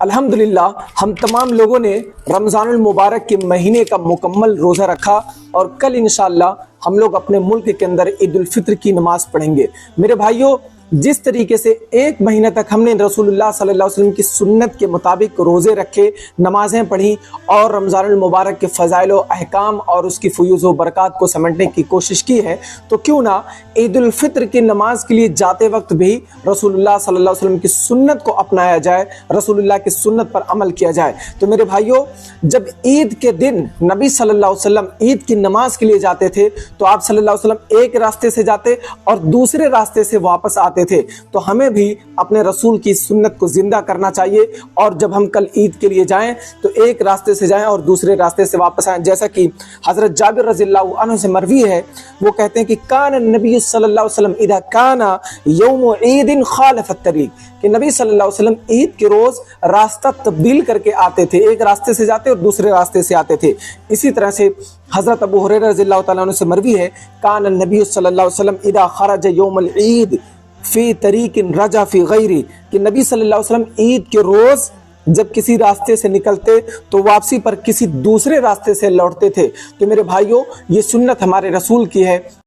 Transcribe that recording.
الحمدللہ ہم تمام لوگوں نے رمضان المبارک کے مہینے کا مکمل روزہ رکھا اور کل انشاءاللہ ہم لوگ اپنے ملک کے اندر عید الفطر کی نماز پڑھیں گے۔ میرے بھائیوں، جس طریقے سے ایک مہینہ تک ہم نے رسول اللہ صلی اللہ علیہ وسلم کی سنت کے مطابق روزے رکھے، نمازیں پڑھی اور رمضان المبارک کے فضائل و احکام اور اس کی فیوز و برکات کو سمجھنے کی کوشش کی ہے، تو کیوں نہ عید الفطر کی نماز کے لیے جاتے وقت بھی رسول اللہ صلی اللہ علیہ وسلم کی سنت کو اپنایا جائے، رسول اللہ کی سنت پر عمل کیا جائے۔ تو میرے بھائیوں، جب عید کے دن نبی صلی اللہ علیہ وسلم عید کی نماز کے لیے جاتے تھے تو آپ صلی اللہ علیہ وسلم ایک راستے سے جاتے اور دوسرے راستے سے واپس آتے تھے۔ تو ہمیں بھی اپنے رسول کی سنت کو زندہ کرنا چاہیے، اور جب ہم کل عید کے لیے جائیں تو ایک راستے سے جائیں اور دوسرے راستے سے واپس آئیں، جیسا کہ حضرت جابر رضی اللہ عنہ سے مروی ہے۔ وہ کہتے ہیں کہ کان النبی صلی اللہ علیہ وسلم اذا کان یوم عید خالف الطریق، کہ نبی صلی اللہ علیہ وسلم عید کے روز راستہ تبدیل کر کے آتے تھے، ایک راستے سے جاتے اور دوسرے راستے سے آتے تھے۔ اسی طرح سے حضرت ابو ہریرہ رضی اللہ تعالیٰ عنہ سے مروی ہے، کان النبی صلی اللہ علیہ وسلم اذا خرج یوم العید فی طریق رجع فی غیری، کہ نبی صلی اللہ علیہ وسلم عید کے روز جب کسی راستے سے نکلتے تو واپسی پر کسی دوسرے راستے سے لوٹتے تھے۔ تو میرے بھائیوں، یہ سنت ہمارے رسول کی ہے۔